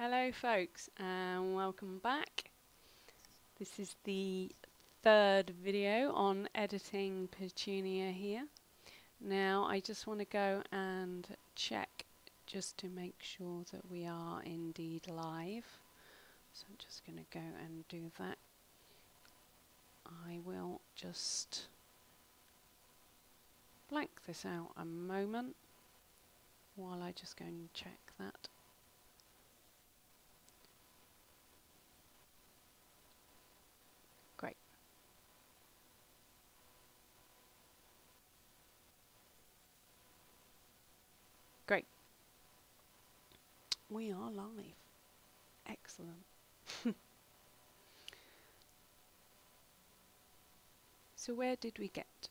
Hello folks and welcome back. This is the third video on editing Petunia here. Now I just want to go and check just to make sure that we are indeed live. So I'm just going to go and do that. I will just blank this out a moment while I just go and check that. Great. Great. We are live. Excellent. So where did we get to?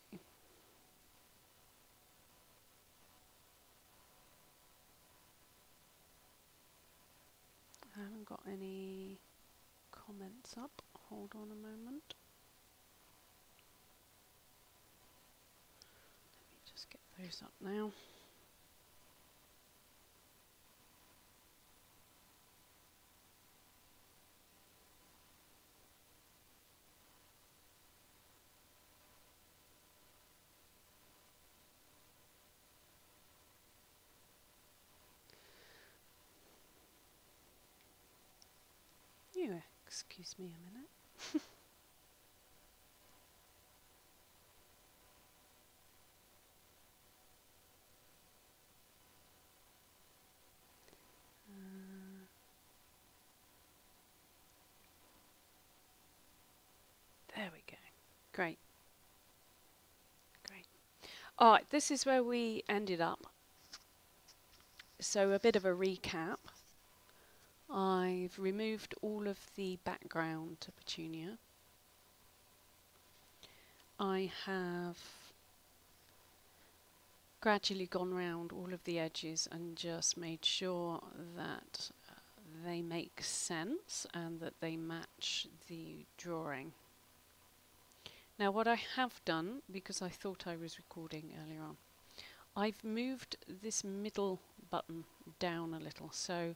I haven't got any comments up. Hold on a moment. Let me just get those up now. You excuse me a minute. There we go. Great. Great. Alright, this is where we ended up. So a bit of a recap. I've removed all of the background to Petunia. I have gradually gone round all of the edges and just made sure that they make sense and that they match the drawing. Now what I have done, because I thought I was recording earlier on, I've moved this middle button down a little so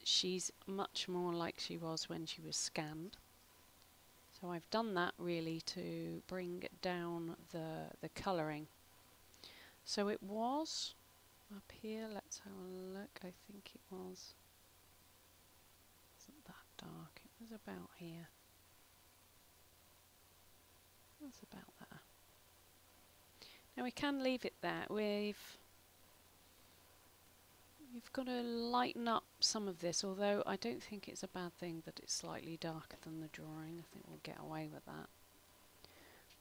she's much more like she was when she was scanned. So I've done that really to bring down the colouring. So it was up here, let's have a look. I think it wasn't that dark, it was about here. That's about there. Now we can leave it there. We've got to lighten up some of this, although I don't think it's a bad thing that it's slightly darker than the drawing. I think we'll get away with that.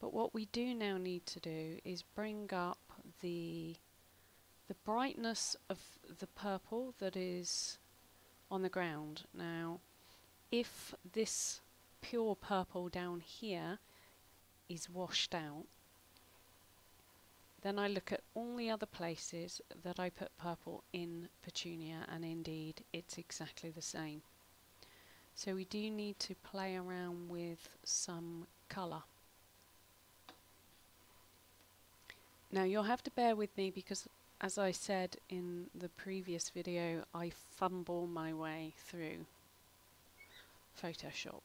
But what we do now need to do is bring up the brightness of the purple that is on the ground. Now, if this pure purple down here is washed out, then I look at all the other places that I put purple in Petunia, and indeed it's exactly the same. So we do need to play around with some colour. Now you'll have to bear with me because, as I said in the previous video, I fumble my way through Photoshop.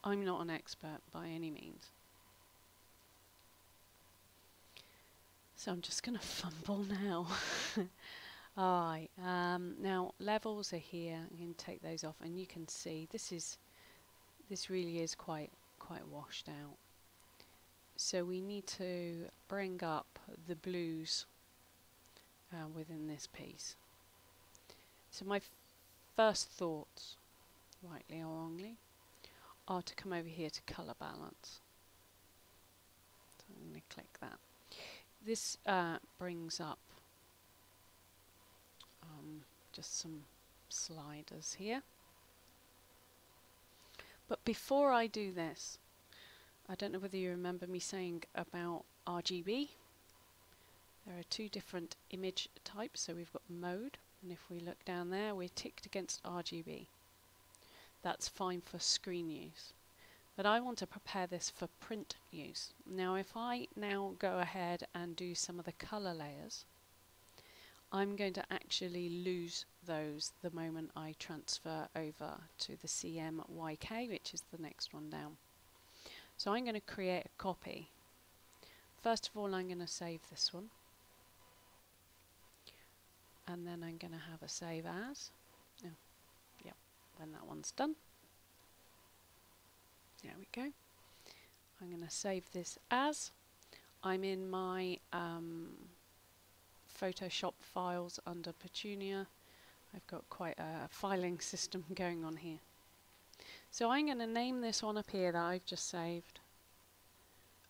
I'm not an expert by any means. So I'm just going to fumble now. Alright, now levels are here. I'm going to take those off, and you can see this really is quite washed out. So we need to bring up the blues within this piece. So my first thoughts, rightly or wrongly, are to come over here to colour balance. So I'm going to click that. This brings up just some sliders here. But before I do this, I don't know whether you remember me saying about RGB. There are two different image types. So we've got mode, and if we look down there, we're ticked against RGB. That's fine for screen use. But I want to prepare this for print use. Now if I now go ahead and do some of the colour layers, I'm going to actually lose those the moment I transfer over to the CMYK, which is the next one down. So I'm going to create a copy. First of all, I'm going to save this one. And then I'm going to have a save as. Oh, yep, when that one's done. There we go. I'm going to save this as. I'm in my Photoshop files under Petunia. I've got quite a filing system going on here. So I'm going to name this one up here that I've just saved.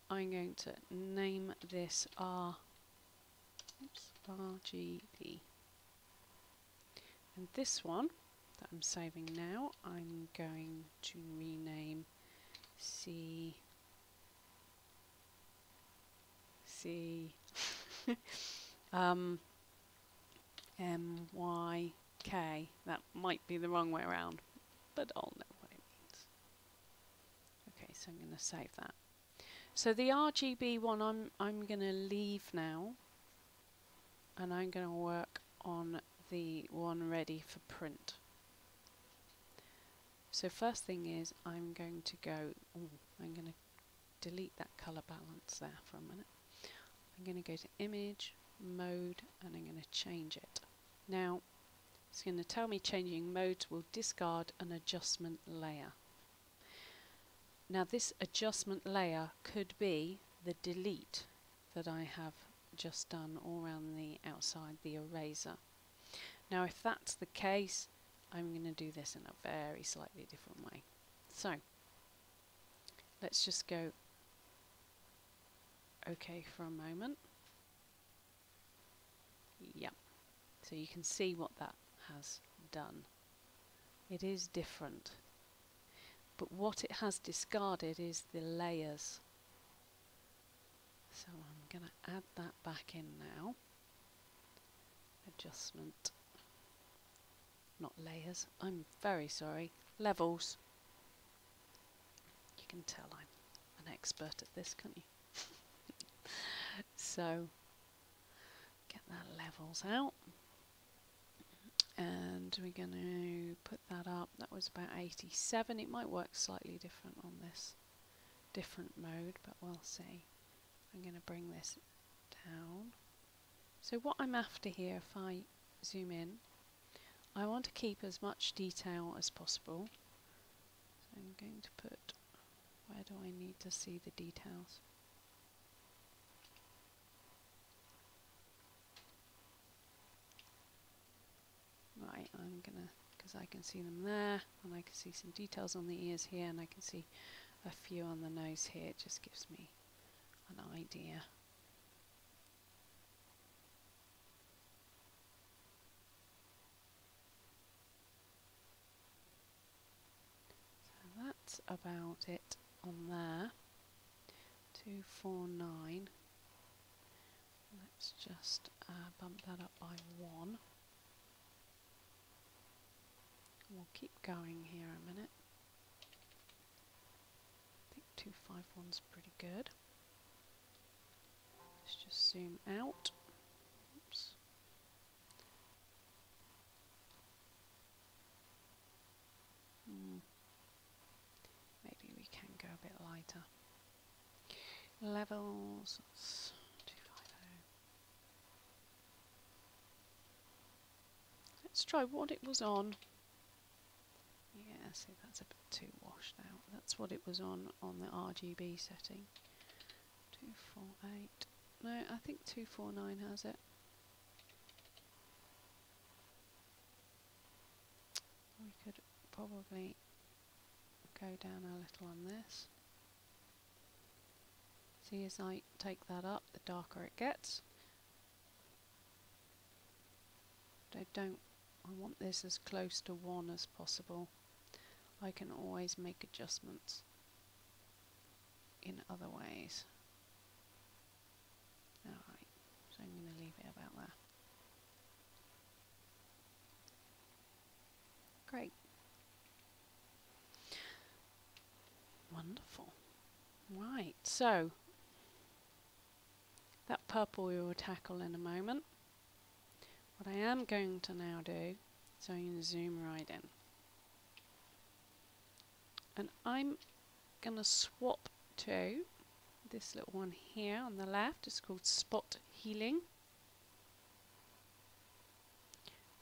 I'm going to name this RGB. And this one that I'm saving now, I'm going to rename MYK. That might be the wrong way around, but I'll know what it means. Okay, so I'm going to save that. So the RGB one I'm going to leave now, and I'm going to work on the one ready for print. So first thing is I'm going to go, I'm going to delete that color balance there for a minute. I'm going to go to image, mode, and I'm going to change it. Now it's going to tell me changing modes will discard an adjustment layer. Now this adjustment layer could be the delete that I have just done all around the outside the eraser. Now if that's the case, I'm going to do this in a very slightly different way. So let's just go OK for a moment. Yep. So you can see what that has done. It is different. But what it has discarded is the layers. So I'm going to add that back in now. Adjustment. Not layers. I'm very sorry. Levels. You can tell I'm an expert at this, can't you? So get that levels out. And we're going to put that up. That was about 87. It might work slightly different on this different mode, but we'll see. I'm going to bring this down. So what I'm after here, if I zoom in, I want to keep as much detail as possible. So I'm going to put, where do I need to see the details? Right, I'm gonna, because I can see them there, and I can see some details on the ears here, and I can see a few on the nose here. It just gives me an idea. So that's about it on there. 249. Let's just bump that up by 1. We'll keep going here a minute. I think 251's pretty good. Let's just zoom out. Oops. Maybe we can go a bit lighter. Levels. 250. Let's try what it was on. Yeah, see, that's a bit too washed out. That's what it was on the RGB setting. 248. No, I think 249 has it. We could probably go down a little on this. See, as I take that up, the darker it gets. But I want this as close to 1 as possible. I can always make adjustments in other ways. Alright, so I'm going to leave it about there. Great. Wonderful. Right, so that purple we will tackle in a moment. What I am going to now do, so I'm going to zoom right in. And I'm going to swap to this little one here on the left. It's called Spot Healing.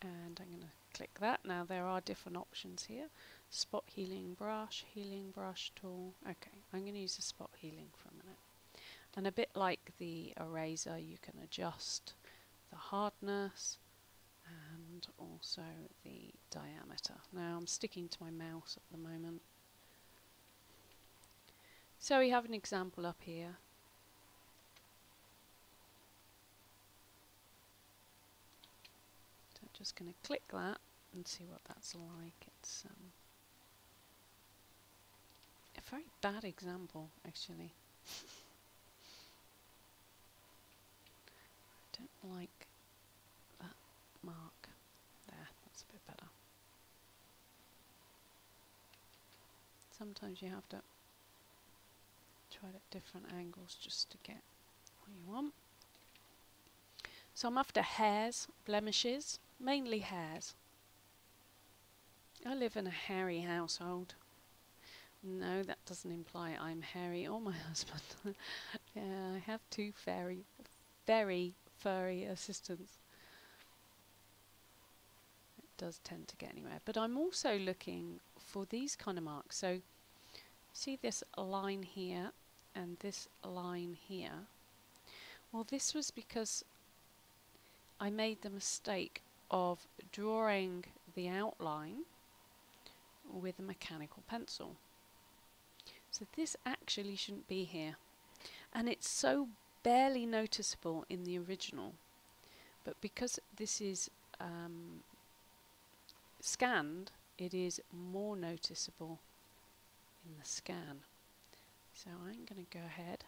And I'm going to click that. Now there are different options here. Spot Healing Brush Tool. Okay, I'm going to use the Spot Healing for a minute. And a bit like the eraser, you can adjust the hardness and also the diameter. Now I'm sticking to my mouse at the moment. So we have an example up here. So I'm just going to click that and see what that's like. It's a very bad example, actually. I don't like that mark. There, that's a bit better. Sometimes you have to try it at different angles just to get what you want. So I'm after hairs, blemishes, mainly hairs. I live in a hairy household. No, that doesn't imply I'm hairy or my husband. Yeah, I have two very furry assistants. It does tend to get anywhere. But I'm also looking for these kind of marks. So see this line here and this line here. Well, this was because I made the mistake of drawing the outline with a mechanical pencil. So this actually shouldn't be here. And it's so barely noticeable in the original. But because this is scanned, it is more noticeable in the scan. So I'm going to go ahead,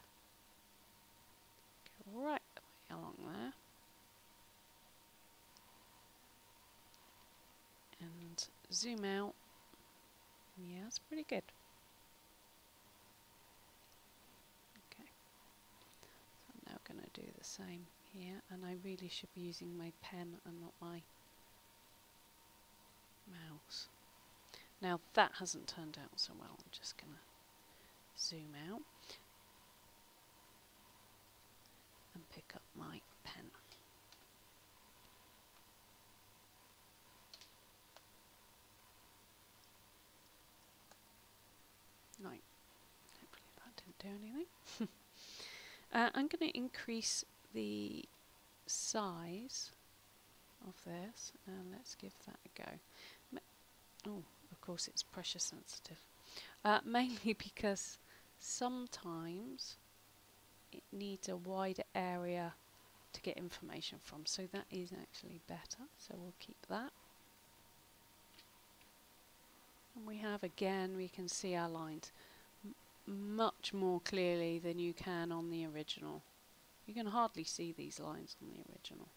go right the way along there, and zoom out. Yeah, it's pretty good. Okay, so I'm now going to do the same here, and I really should be using my pen and not my mouse. Now that hasn't turned out so well. I'm just going to zoom out and pick up my pen. Right, hopefully that didn't do anything. I'm going to increase the size of this, and let's give that a go. Oh, of course it's pressure sensitive. Mainly because sometimes it needs a wider area to get information from, so that is actually better, so we'll keep that. And we have, again, we can see our lines much more clearly than you can on the original. You can hardly see these lines on the original.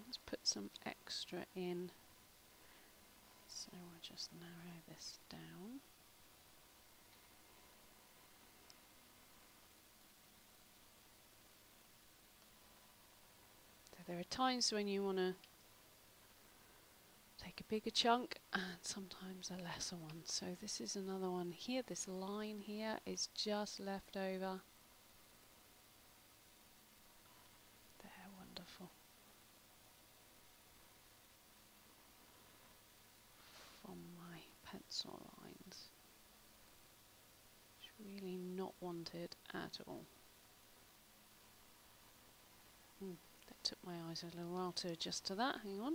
Let's put some extra in. So we'll just narrow this down. So there are times when you want to take a bigger chunk and sometimes a lesser one. So this is another one here. This line here is just left over. There, wonderful. From my pencil lines. It's really not wanted at all. That took my eyes a little while to adjust to that. Hang on.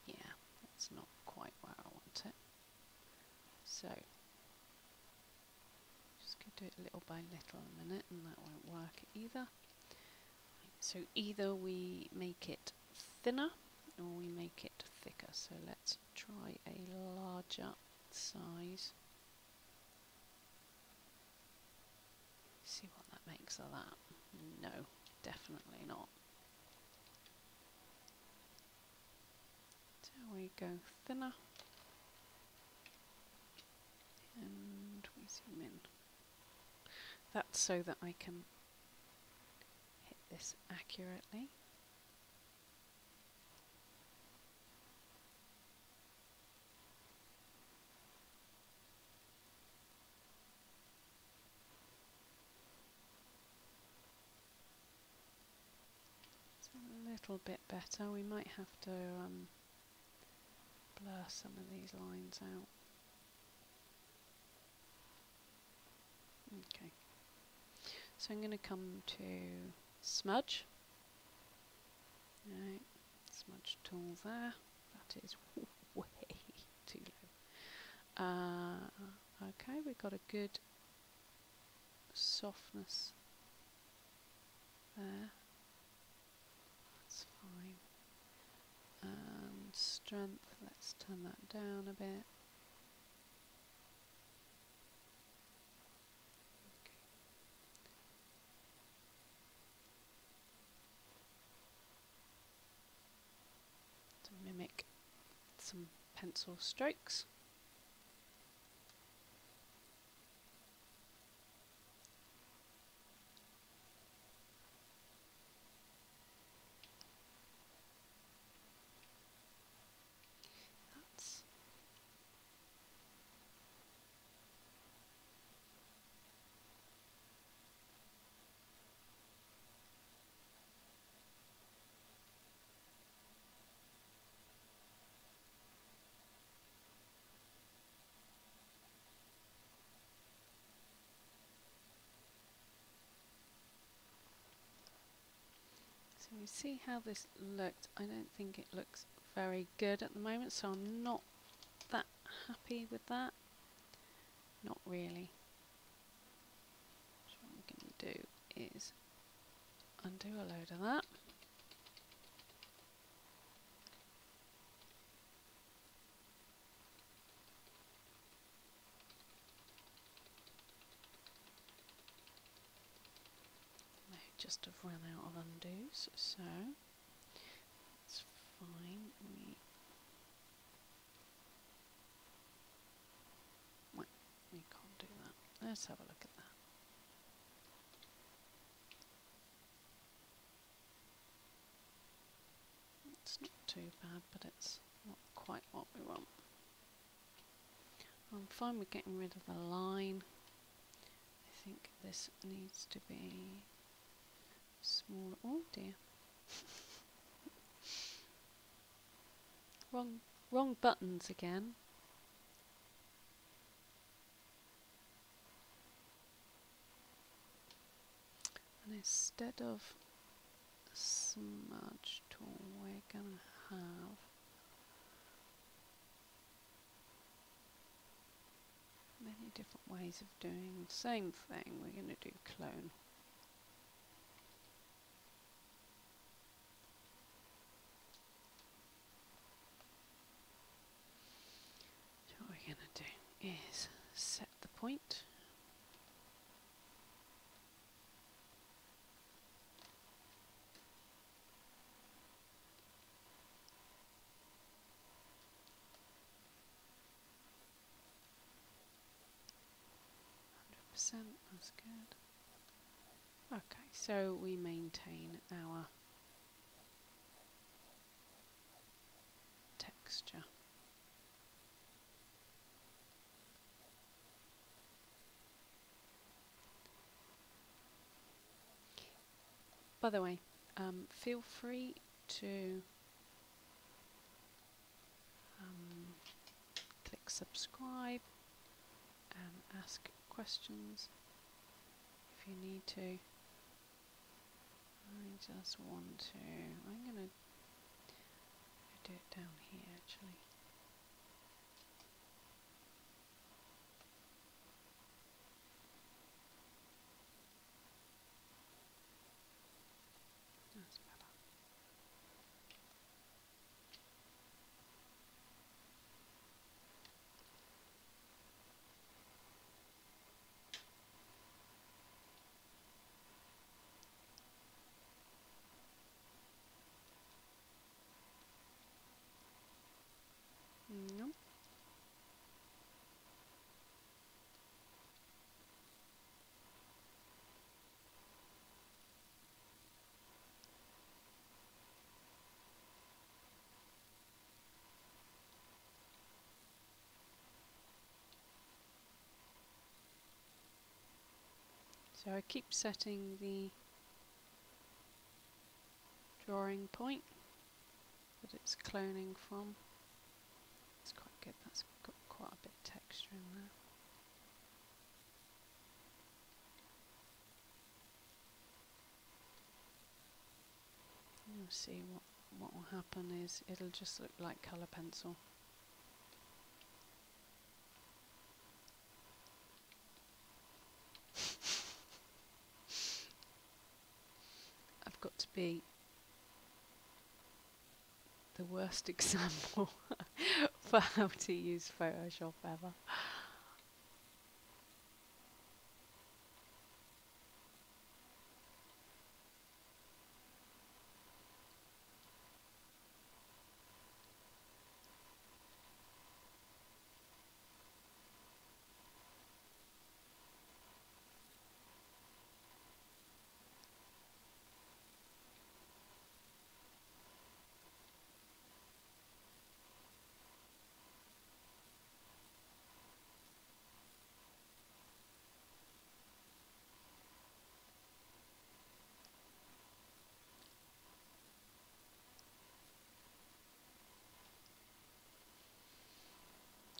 Yeah, that's not quite where I want it. So, just going to do it little by little in a minute, and that won't work either. So either we make it thinner or we make it thicker. So let's try a larger size. See what that makes of that. No, definitely not. So we go thinner. them in. That's so that I can hit this accurately. It's a little bit better. We might have to blur some of these lines out. Okay. So I'm going to come to smudge. Right, smudge tool there. That is way too low. Okay, we've got a good softness there. That's fine. And strength, let's turn that down a bit. Mimic some pencil strokes. That's so you see how this looked. I don't think it looks very good at the moment, so I'm not that happy with that. Not really. So what I'm going to do is undo a load of that. I just have run out of undos, so it's fine. We can't do that. Let's have a look at that. It's not too bad, but it's not quite what we want. I'm fine with getting rid of the line. I think this needs to be smaller. Oh dear. Wrong buttons again. And instead of smudge tool, we're going to have many different ways of doing the same thing. We're going to do clone. So what we're going to do is set the point. That's good. Okay, so we maintain our texture. By the way, feel free to click subscribe and ask questions if you need to. I just want to, I'm going to do it down here actually. That's better. So I keep setting the drawing point that it's cloning from. It's quite good, that's got quite a bit of texture in there. You'll see what will happen is it'll just look like colour pencil. I've got to be the worst example for how to use Photoshop ever.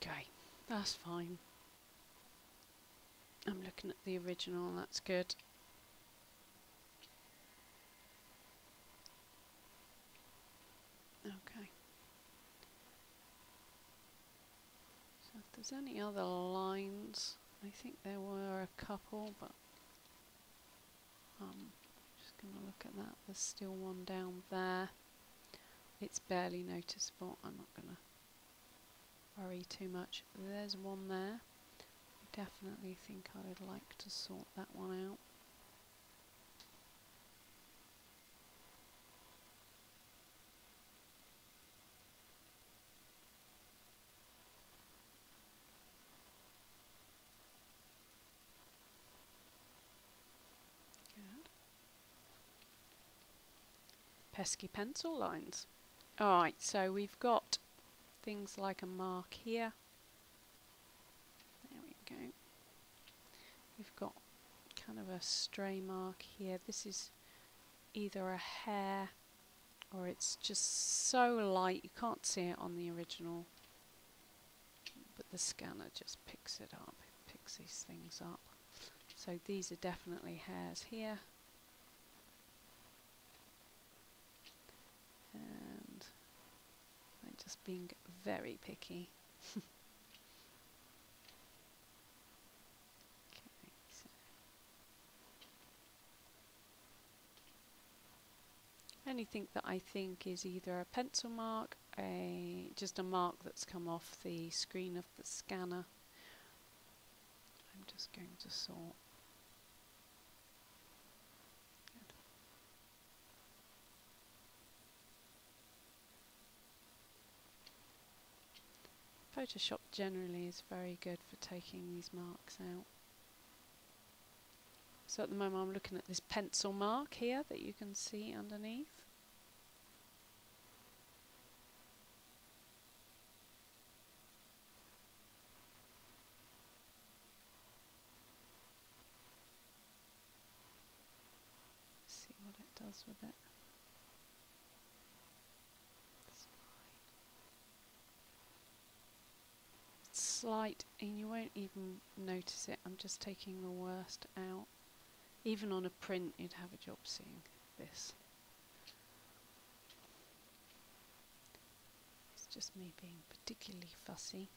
Okay, that's fine. I'm looking at the original, that's good. Okay. So if there's any other lines, I think there were a couple, but just going to look at that. There's still one down there. It's barely noticeable. I'm not going to worry too much. There's one there. I definitely think I would like to sort that one out. Good. Pesky pencil lines. Alright, so we've got things like a mark here. There we go. We've got kind of a stray mark here. This is either a hair or it's just so light you can't see it on the original, but the scanner just picks it up, it picks these things up. So these are definitely hairs here, and I'm just being very picky. Anything that I think is either a pencil mark, just a mark that's come off the screen of the scanner, I'm just going to sort. Good. Photoshop generally is very good for taking these marks out. So at the moment I'm looking at this pencil mark here that you can see underneath. See what it does with it. It's slight and you won't even notice it. I'm just taking the worst out. Even on a print you'd have a job seeing this. It's just me being particularly fussy.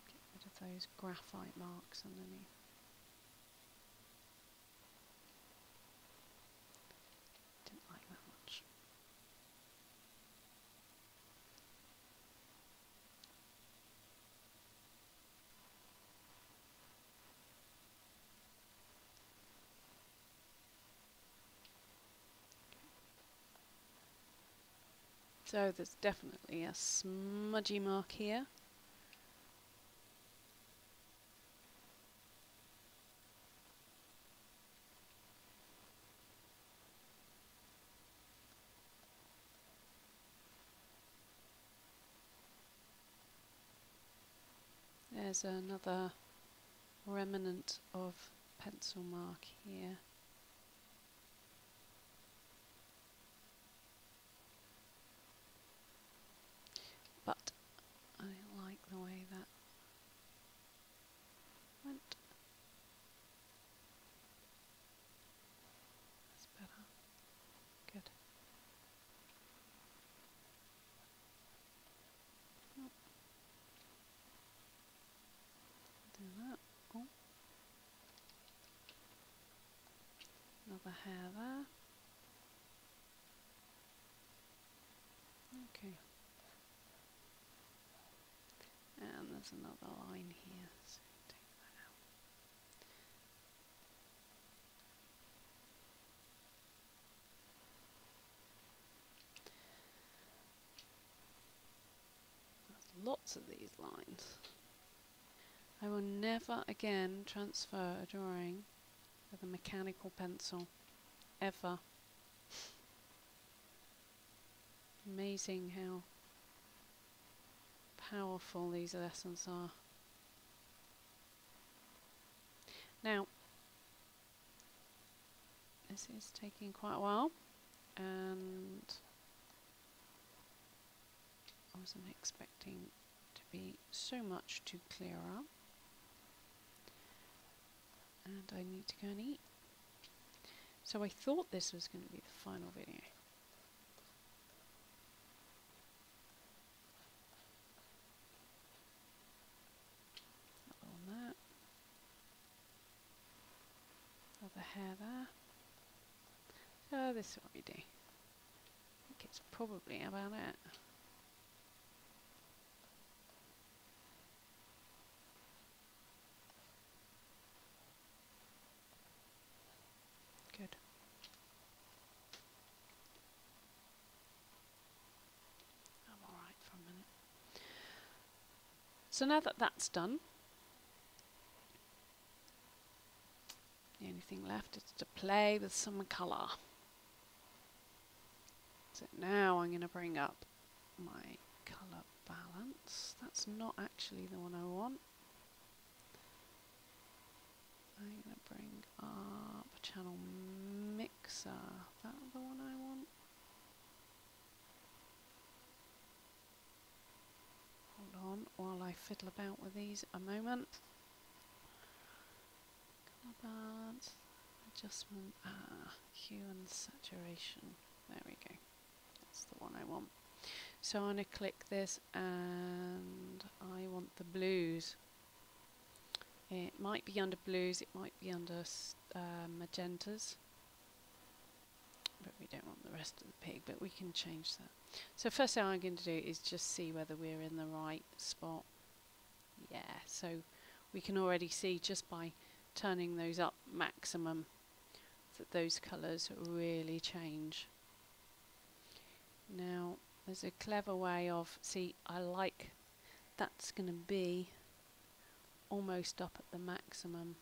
Get rid of those graphite marks underneath. Didn't like that much. So there's definitely a smudgy mark here. there's another remnant of pencil mark here. But I don't like the way that went. That's better. Good. Oh. Do that. Oh. Another hair there. Okay. And there's another line here, so take that out. There's lots of these lines. I will never again transfer a drawing with a mechanical pencil, ever. Amazing how powerful these lessons are. Now, this is taking quite a while, and I wasn't expecting to be so much to clear up. And I need to go and eat. So I thought this was going to be the final video. On that. Another hair there. So this is what we do. I think it's probably about it. Good. I'm alright for a minute. So now that that's done, the only thing left is to play with some colour. So now I'm going to bring up my colour balance. That's not actually the one I want. I'm going to bring up channel mixer. That the one I want? Hold on while I fiddle about with these a moment. Colour balance, adjustment, Huion saturation. There we go. That's the one I want. So I'm going to click this and I want the blues. It might be under blues, it might be under magentas, but we don't want the rest of the pig, but we can change that. So first thing I'm going to do is just see whether we're in the right spot. Yeah, so we can already see just by turning those up maximum that those colours really change. Now there's a clever way of, see, I like that's going to be almost up at the maximum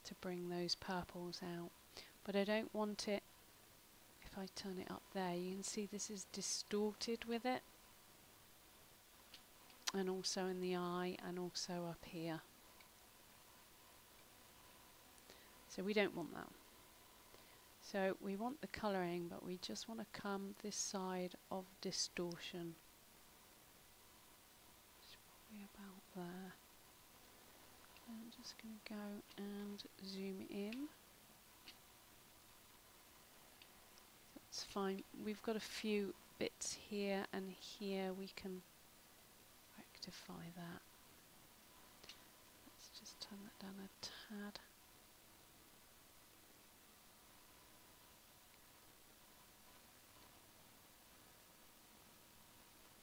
to bring those purples out, but I don't want it. If I turn it up there, you can see this is distorted with it, and also in the eye and also up here, so we don't want that. So we want the colouring, but we just want to come this side of distortion. About there. I'm just going to go and zoom in. That's fine. We've got a few bits here and here. We can rectify that. Let's just turn that down a tad.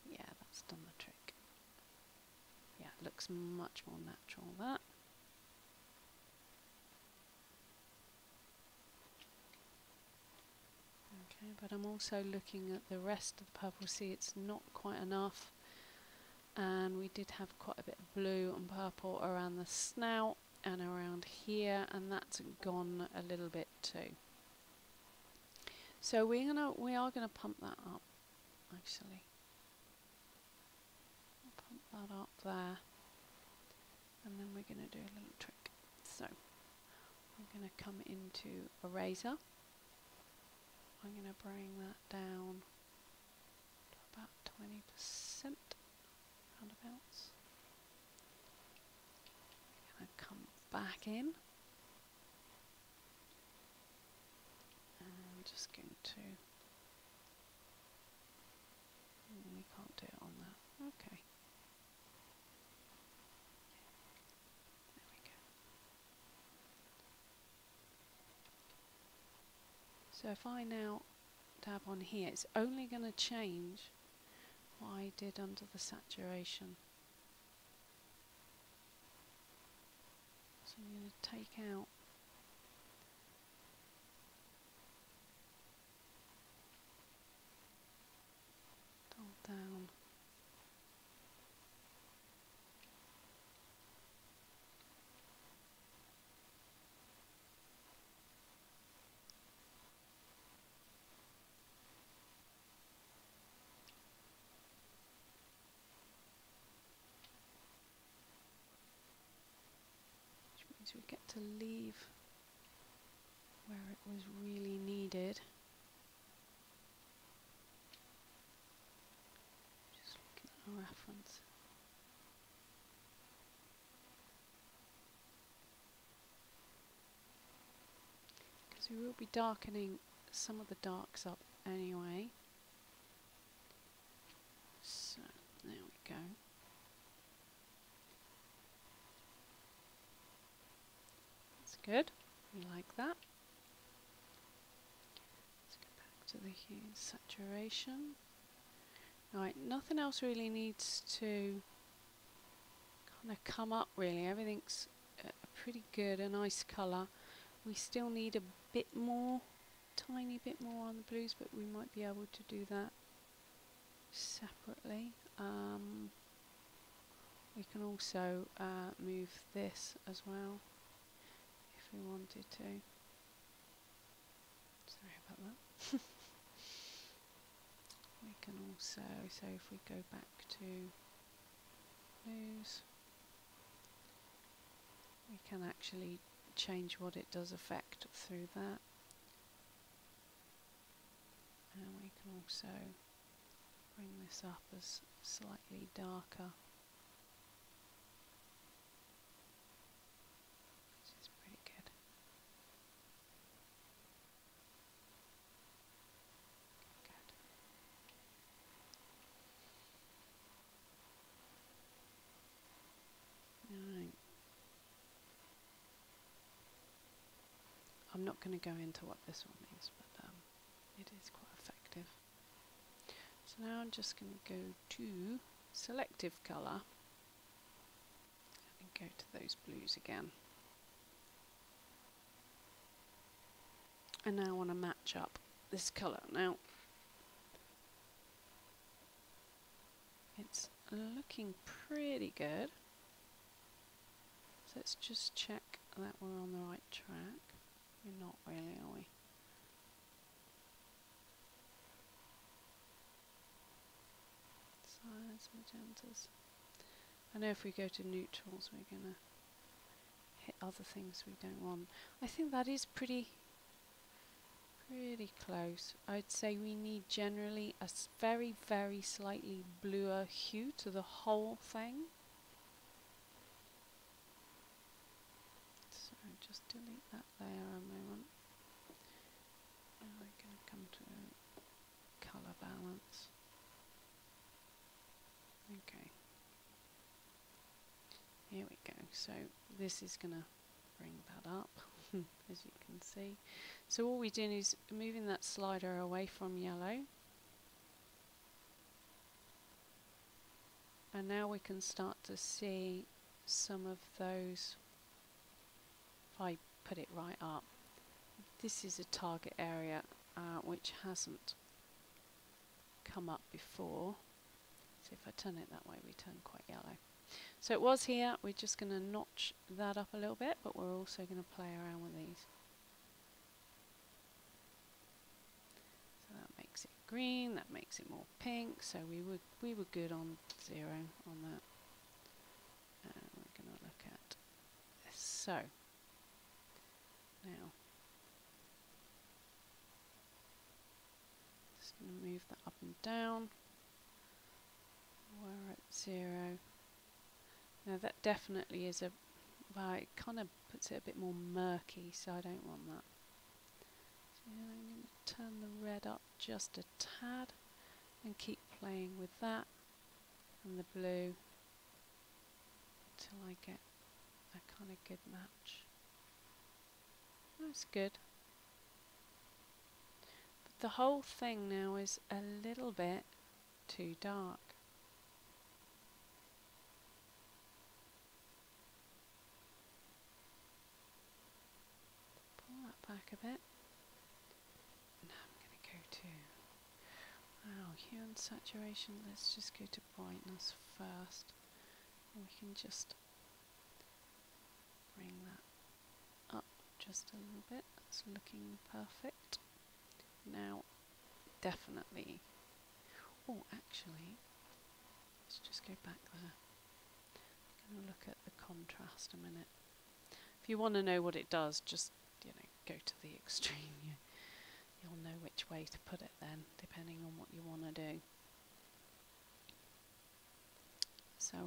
Yeah, that's done the trick. Yeah, it looks much more natural, that. Okay, but I'm also looking at the rest of the purple. See, it's not quite enough. And we did have quite a bit of blue and purple around the snout and around here, and that's gone a little bit too. So we are gonna pump that up, actually. Pump that up there, and then we're going to do a little trick. So I'm going to come into Eraser. I'm going to bring that down to about 20% roundabouts. I'm going to come back in. And I'm just going to... we can't do it on that. Okay. There we go. So if I now dab on here, it's only going to change what I did under the saturation. So I'm going to take out down. Which means we get to leave where it was really needed. Just looking at a reference. Because we will be darkening some of the darks up anyway. So there we go. That's good. We like that. Let's go back to the Huesaturation. Right, nothing else really needs to kind of come up really. Everything's pretty good, a nice colour. We still need a bit more, tiny bit more on the blues, but we might be able to do that separately. We can also move this as well if we wanted to. Sorry about that. We can also, so if we go back to blues, we can actually change what it does affect through that. And we can also bring this up as slightly darker. Which is pretty good. Good. Right. I'm not going to go into what this one means, but it is quite effective. So now I'm just going to go to selective colour and go to those blues again. And now I want to match up this colour. Now it's looking pretty good. So let's just check that we're on the right track. We're not really, are we? Cyanes, magentas. I know if we go to neutrals we're going to hit other things we don't want. I think that is pretty close. I'd say we need generally a very, very slightly bluer hue to the whole thing. So just delete that layer a moment. Now we're going to come to colour balance. Okay. Here we go. So this is going to bring that up, as you can see. So all we're doing is moving that slider away from yellow. And now we can start to see some of those. If I put it right up, this is a target area which hasn't come up before. So if I turn it that way, we turn quite yellow. So it was here. We're just going to notch that up a little bit, but we're also going to play around with these. So that makes it green, that makes it more pink. So we were good on 0 on that. going to look at this. So now just going to move that up and down. We're at 0. Now that definitely is a, well, it kind of puts it a bit more murky, so I don't want that. So I'm going to turn the red up just a tad and keep playing with that and the blue until I get a kind of good match. That's good. But the whole thing now is a little bit too dark. Pull that back a bit. Now I'm going to go to, wow, Huion saturation. Let's just go to brightness first. And we can just bring that up just a little bit. It's looking perfect. Now, definitely. Oh, actually, let's just go back there. I'm going to look at the contrast a minute. If you want to know what it does, just go to the extreme. You'll know which way to put it then, depending on what you want to do. So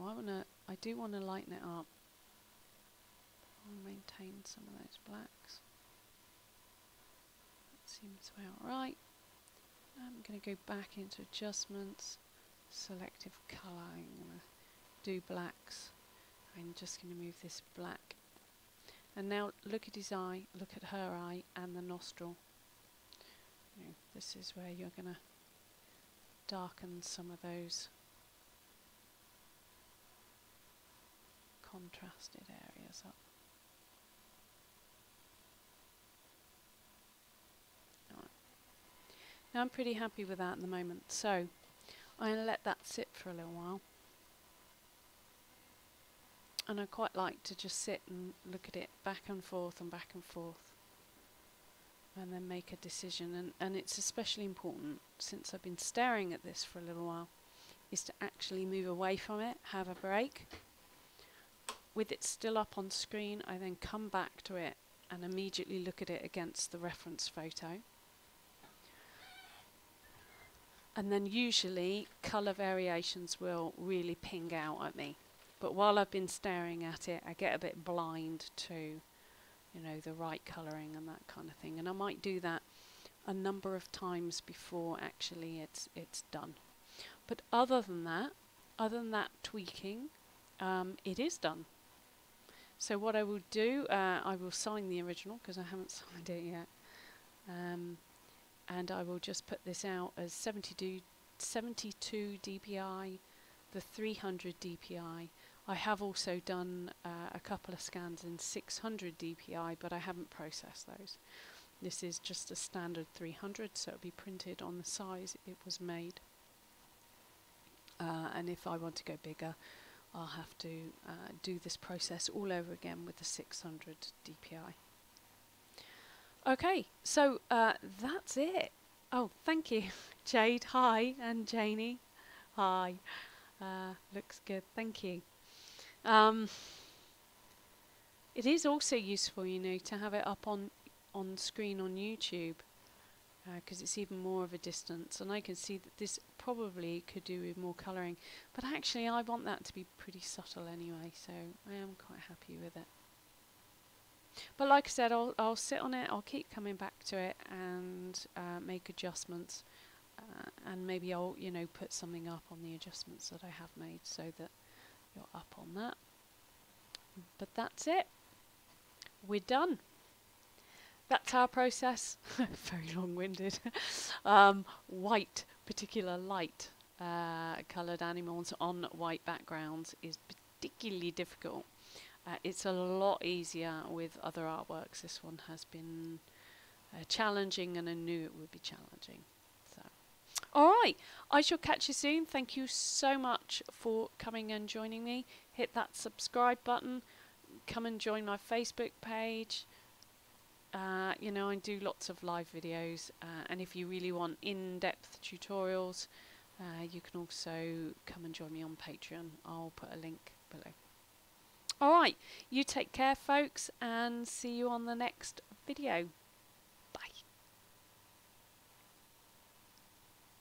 I do want to lighten it up. I'll maintain some of those blacks. That seems about right. I'm going to go back into adjustments, selective colour. I'm going to do blacks. I'm just going to move this black. And now look at his eye, look at her eye and the nostril. This is where you're going to darken some of those contrasted areas up. Right. Now I'm pretty happy with that at the moment, so I'm going to let that sit for a little while. And I quite like to just sit and look at it back and forth and back and forth, and then make a decision. And it's especially important, since I've been staring at this for a little while, is to actually move away from it, have a break. With it still up on screen, I then come back to it and immediately look at it against the reference photo. And then usually colour variations will really ping out at me. But while I've been staring at it, I get a bit blind to, the right colouring and that kind of thing. And I might do that a number of times before actually it's done. But other than that tweaking, it is done. So what I will do, I will sign the original because I haven't signed it yet. And I will just put this out as 72 dpi, the 300 dpi. I have also done a couple of scans in 600 dpi, but I haven't processed those. This is just a standard 300, so it'll be printed on the size it was made. And if I want to go bigger, I'll have to do this process all over again with the 600 dpi. Okay, so that's it. Oh, thank you, Jade. Hi, and Janie. Hi. Looks good. Thank you. It is also useful, to have it up on screen on YouTube, because it's even more of a distance, and I can see that this probably could do with more colouring, but actually I want that to be pretty subtle anyway, so I am quite happy with it. But like I said, I'll sit on it, I'll keep coming back to it and make adjustments, and maybe I'll put something up on the adjustments that I have made so that you're up on that. But that's it. We're done. That's our process. Very long-winded. White, particular light coloured animals on white backgrounds is particularly difficult. It's a lot easier with other artworks. This one has been challenging, and I knew it would be challenging. So, all right, I shall catch you soon. Thank you so much for coming and joining me. Hit that subscribe button. Come and join my Facebook page. I do lots of live videos, and if you really want in-depth tutorials, you can also come and join me on Patreon. I'll put a link below. Alright, you take care folks, and see you on the next video.